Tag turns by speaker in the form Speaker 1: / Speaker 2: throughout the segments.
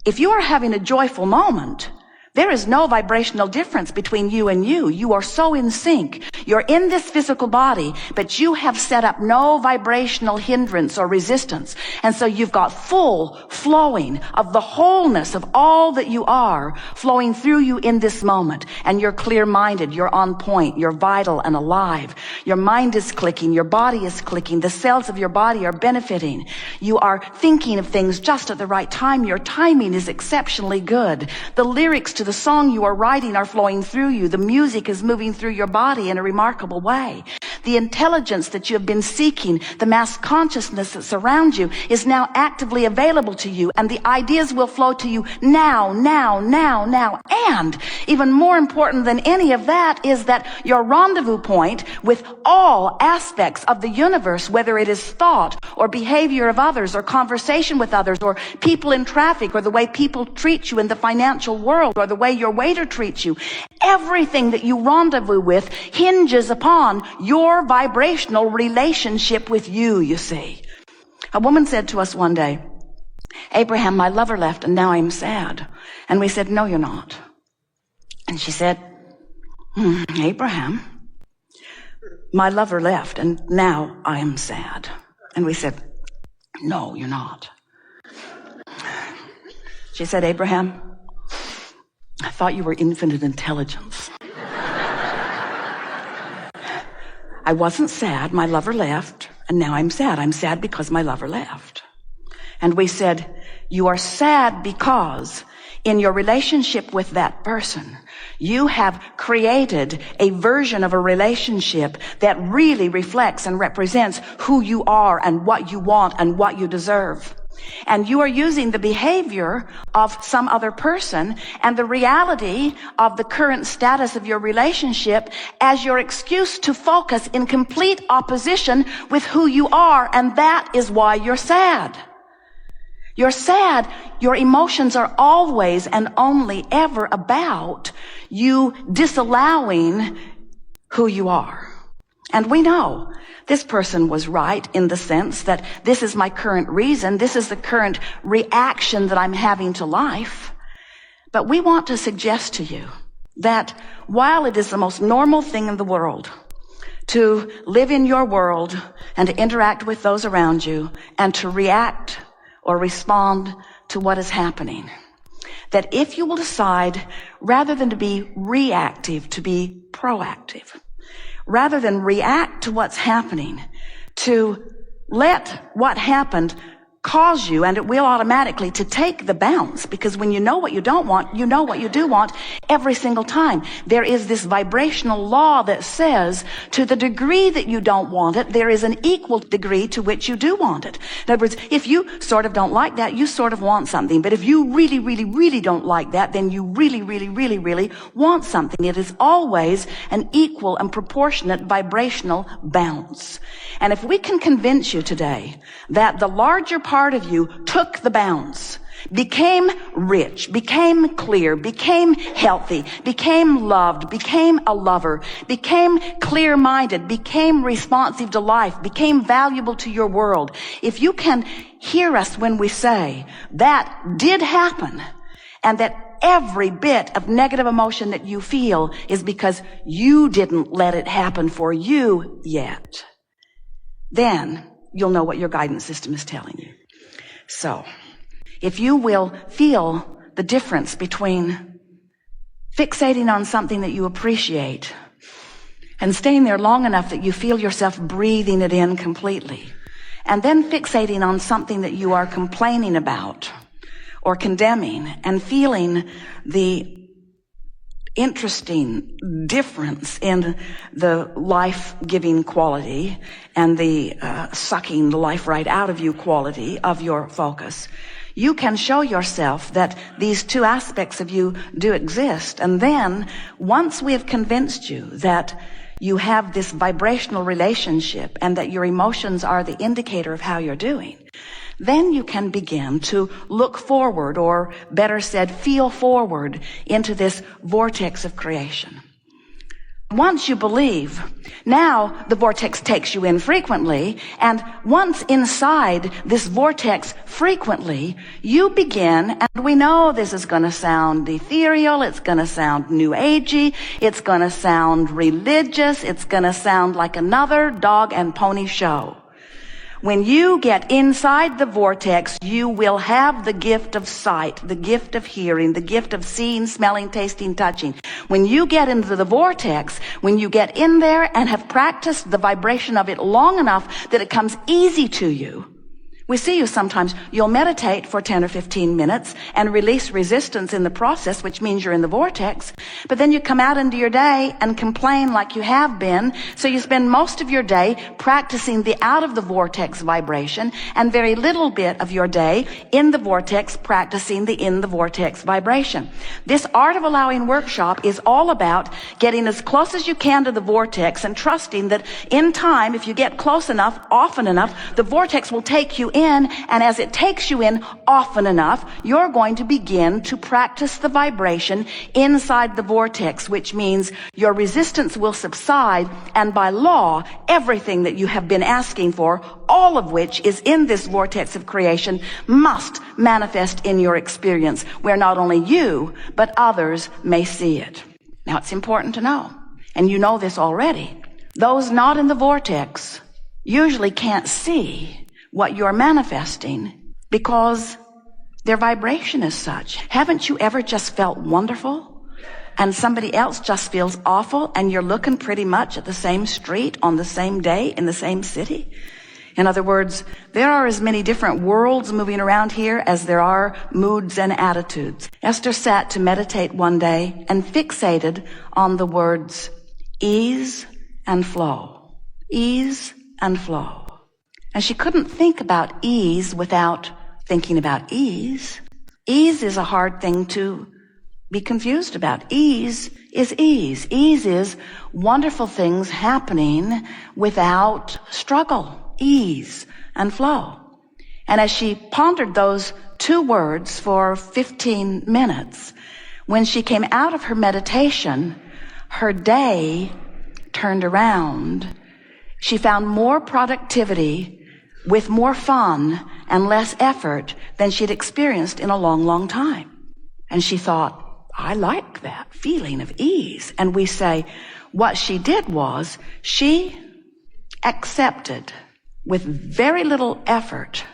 Speaker 1: If you are having a joyful moment, there is no vibrational difference between you and you. You are so in sync. You're in this physical body, but you have set up no vibrational hindrance or resistance. And so you've got full flowing of the wholeness of all that you are flowing through you in this moment. And you're clear-minded, you're on point, you're vital and alive. Your mind is clicking, your body is clicking, the cells of your body are benefiting. You are thinking of things just at the right time. Your timing is exceptionally good. The lyrics to the song you are writing are flowing through you. The music is moving through your body in a remarkable way. The intelligence that you have been seeking, the mass consciousness that surrounds you, is now actively available to you, and the ideas will flow to you now. And even more important than any of that is that your rendezvous point with all aspects of the universe, whether it is thought or behavior of others or conversation with others or people in traffic or the way people treat you in the financial world or the way your waiter treats you, everything that you rendezvous with hinges upon your vibrational relationship with you, you see. A woman said to us one day, "Abraham, my lover left and now I'm sad." And we said, "No, you're not." And she said, "Abraham, my lover left and now I am sad." And we said, "No, you're not." She said, "Abraham, I thought you were infinite intelligence. I wasn't sad, my lover left, and now I'm sad. I'm sad because my lover left." And we said, "You are sad because in your relationship with that person, you have created a version of a relationship that really reflects and represents who you are and what you want and what you deserve. And you are using the behavior of some other person and the reality of the current status of your relationship as your excuse to focus in complete opposition with who you are, and that is why you're sad. You're sad. Your emotions are always and only ever about you disallowing who you are. And we know this person was right in the sense that this is my current reason, this is the current reaction that I'm having to life. But we want to suggest to you that while it is the most normal thing in the world to live in your world and to interact with those around you and to react or respond to what is happening, that if you will decide, rather than to be reactive, to be proactive, rather than react to what's happening, to let what happened cause you, and it will automatically, to take the bounce, because when you know what you don't want, you know what you do want every single time. There is this vibrational law that says to the degree that you don't want it, there is an equal degree to which you do want it. In other words, if you sort of don't like that, you sort of want something. But if you really don't like that, then you really want something. It is always an equal and proportionate vibrational bounce. And if we can convince you today that the larger part of you took the bounce, became rich, became clear, became healthy, became loved, became a lover, became clear-minded, became responsive to life, became valuable to your world. If you can hear us when we say that did happen, and that every bit of negative emotion that you feel is because you didn't let it happen for you yet, then you'll know what your guidance system is telling you. So, if you will feel the difference between fixating on something that you appreciate and staying there long enough that you feel yourself breathing it in completely, and then fixating on something that you are complaining about or condemning and feeling the interesting difference in the life-giving quality and the sucking the life right out of you quality of your focus, you can show yourself that these two aspects of you do exist. And then, once we have convinced you that you have this vibrational relationship and that your emotions are the indicator of how you're doing, then you can begin to look forward, or better said, feel forward into this vortex of creation. Once you believe, now the vortex takes you in frequently, and once inside this vortex frequently, you begin, and we know this is going to sound ethereal, it's going to sound new agey, it's going to sound religious, it's going to sound like another dog and pony show. When you get inside the vortex, you will have the gift of sight, the gift of hearing, the gift of seeing, smelling, tasting, touching. When you get into the vortex, when you get in there and have practiced the vibration of it long enough that it comes easy to you, we see you sometimes, you'll meditate for 10 or 15 minutes and release resistance in the process, which means you're in the vortex. But then you come out into your day and complain like you have been. So you spend most of your day practicing the out of the vortex vibration and very little bit of your day in the vortex practicing the in the vortex vibration. This Art of Allowing workshop is all about getting as close as you can to the vortex and trusting that in time, if you get close enough, often enough, the vortex will take you in, and as it takes you in often enough, you're going to begin to practice the vibration inside the vortex, which means your resistance will subside, and by law, everything that you have been asking for, all of which is in this vortex of creation, must manifest in your experience, where not only you, but others may see it. Now, it's important to know, and you know this already, those not in the vortex usually can't see what you're manifesting because their vibration is such. Haven't you ever just felt wonderful and somebody else just feels awful and you're looking pretty much at the same street on the same day in the same city? In other words, there are as many different worlds moving around here as there are moods and attitudes. Esther sat to meditate one day and fixated on the words ease and flow. Ease and flow. And she couldn't think about ease without thinking about ease. Ease is a hard thing to be confused about. Ease is ease. Ease is wonderful things happening without struggle. Ease and flow. And as she pondered those two words for 15 minutes, when she came out of her meditation, her day turned around. She found more productivity with more fun and less effort than she'd experienced in a long, long time. And she thought, I like that feeling of ease. And we say, what she did was she accepted with very little effort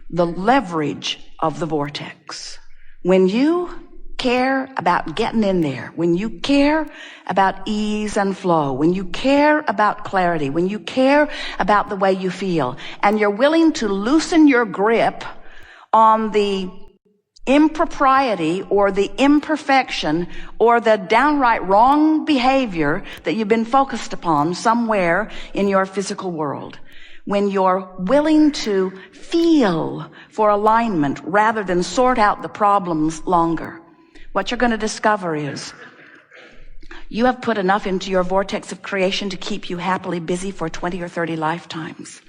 Speaker 1: the leverage of the vortex. When you care about getting in there, when you care about ease and flow, when you care about clarity, when you care about the way you feel, and you're willing to loosen your grip on the impropriety or the imperfection or the downright wrong behavior that you've been focused upon somewhere in your physical world, when you're willing to feel for alignment rather than sort out the problems longer, what you're going to discover is you have put enough into your vortex of creation to keep you happily busy for 20 or 30 lifetimes.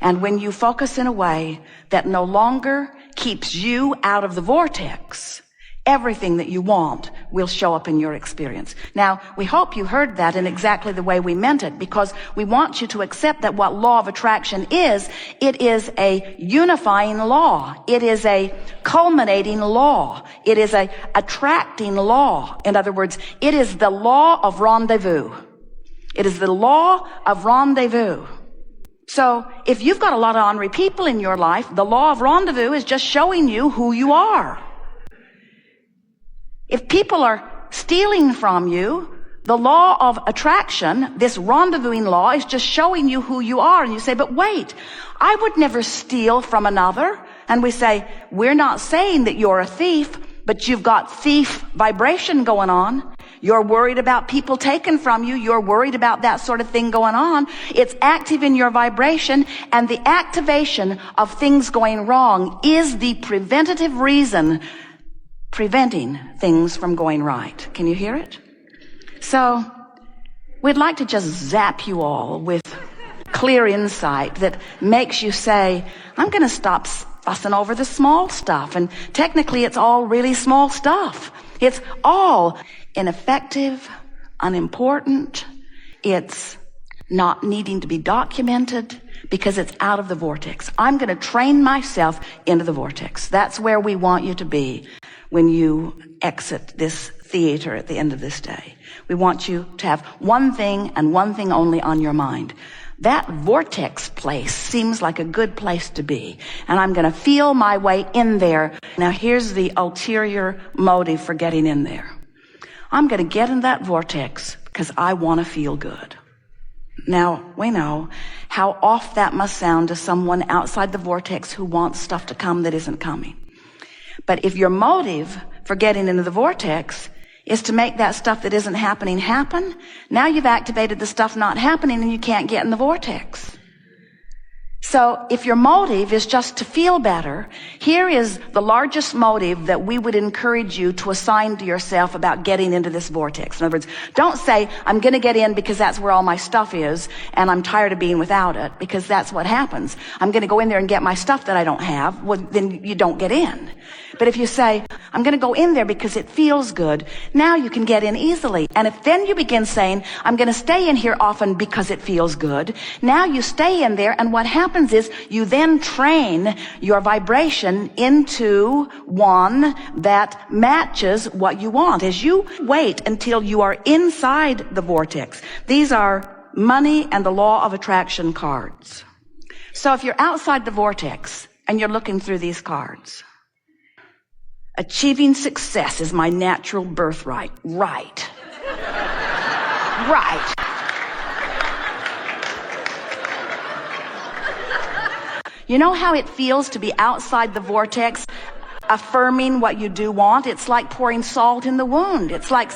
Speaker 1: And when you focus in a way that no longer keeps you out of the vortex, everything that you want will show up in your experience. Now, we hope you heard that in exactly the way we meant it, because we want you to accept that what law of attraction is, it is a unifying law. It is a culminating law. It is a attracting law. In other words, it is the law of rendezvous. It is the law of rendezvous. So if you've got a lot of ornery people in your life, the law of rendezvous is just showing you who you are. If people are stealing from you, the law of attraction, this rendezvousing law, is just showing you who you are. And you say, but wait, I would never steal from another. And we say, we're not saying that you're a thief, but you've got thief vibration going on. You're worried about people taken from you. You're worried about that sort of thing going on. It's active in your vibration, and the activation of things going wrong is the preventative reason preventing things from going right. Can you hear it? So we'd like to just zap you all with clear insight that makes you say, I'm going to stop fussing over the small stuff. And technically it's all really small stuff. It's all an effective, unimportant. It's not needing to be documented because it's out of the vortex. I'm going to train myself into the vortex. That's where we want you to be when you exit this theater at the end of this day. We want you to have one thing and one thing only on your mind. That vortex place seems like a good place to be, and I'm going to feel my way in there. Now here's the ulterior motive for getting in there. I'm going to get in that vortex because I want to feel good. Now, we know how off that must sound to someone outside the vortex who wants stuff to come that isn't coming. But if your motive for getting into the vortex is to make that stuff that isn't happening happen, now you've activated the stuff not happening and you can't get in the vortex. So if your motive is just to feel better, here is the largest motive that we would encourage you to assign to yourself about getting into this vortex. In other words, don't say, I'm going to get in because that's where all my stuff is and I'm tired of being without it, because that's what happens. I'm going to go in there and get my stuff that I don't have. Well, then you don't get in. But if you say, I'm going to go in there because it feels good, now you can get in easily. And if then you begin saying, I'm going to stay in here often because it feels good, now you stay in there, and what happens is you then train your vibration into one that matches what you want. As you wait until you are inside the vortex, these are money and the law of attraction cards. So if you're outside the vortex and you're looking through these cards, achieving success is my natural birthright. Right. Right. You know how it feels to be outside the vortex, affirming what you do want? It's like pouring salt in the wound. It's like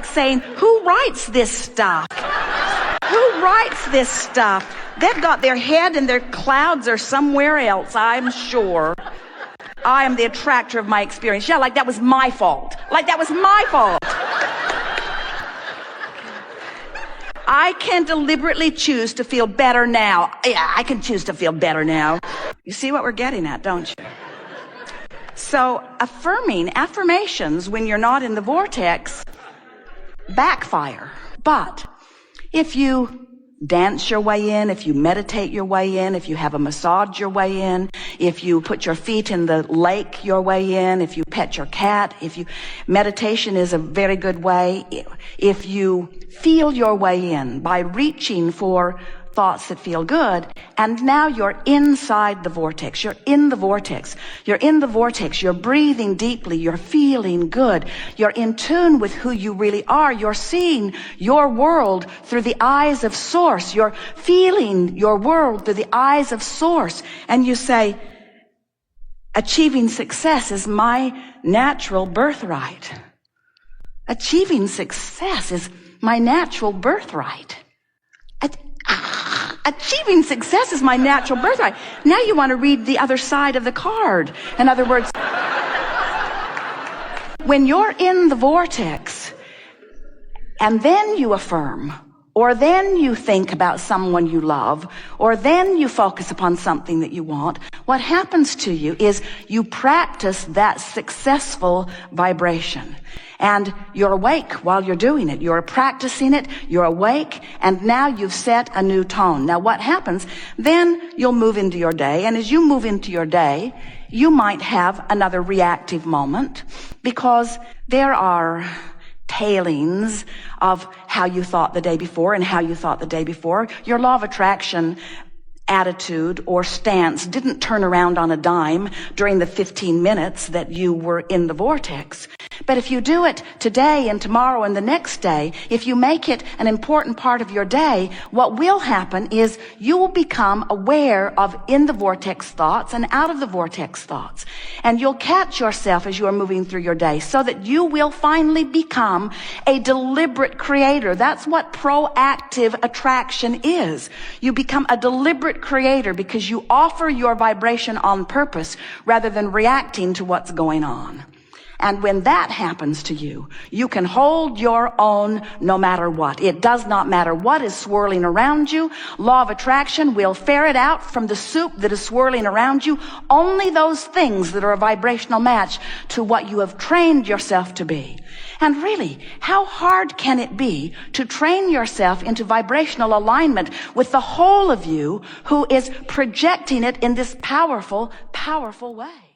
Speaker 1: saying, who writes this stuff? Who writes this stuff? They've got their head and their clouds are somewhere else, I'm sure. I am the attractor of my experience. Yeah, like that was my fault. Like that was my fault. I can deliberately choose to feel better now. Yeah, I can choose to feel better now. You see what we're getting at, don't you? So affirmations when you're not in the vortex backfire. But if you dance your way in, if you meditate your way in, if you have a massage your way in, if you put your feet in the lake your way in, if you pet your cat, meditation is a very good way. If you feel your way in by reaching for thoughts that feel good, and now you're inside the vortex. You're in the vortex. You're in the vortex. You're breathing deeply. You're feeling good. You're in tune with who you really are. You're seeing your world through the eyes of Source. You're feeling your world through the eyes of Source. And you say, achieving success is my natural birthright. Achieving success is my natural birthright. Achieving success is my natural birthright. Now you want to read the other side of the card. In other words, when you're in the vortex and then you affirm, or then you think about someone you love, or then you focus upon something that you want, what happens to you is you practice that successful vibration. And you're awake while you're doing it. You're practicing it, you're awake, and now you've set a new tone. Now what happens, then you'll move into your day, and as you move into your day, you might have another reactive moment, because there are tailings of how you thought the day before and how you thought the day before. Your law of attraction attitude or stance didn't turn around on a dime during the 15 minutes that you were in the vortex. But if you do it today and tomorrow and the next day, if you make it an important part of your day, what will happen is you will become aware of in the vortex thoughts and out of the vortex thoughts. And you'll catch yourself as you are moving through your day, so that you will finally become a deliberate creator. That's what proactive attraction is. You become a deliberate creator because you offer your vibration on purpose rather than reacting to what's going on. And when that happens to you, you can hold your own no matter what. It does not matter what is swirling around you. Law of attraction will ferret out from the soup that is swirling around you only those things that are a vibrational match to what you have trained yourself to be. And really, how hard can it be to train yourself into vibrational alignment with the whole of you who is projecting it in this powerful, powerful way?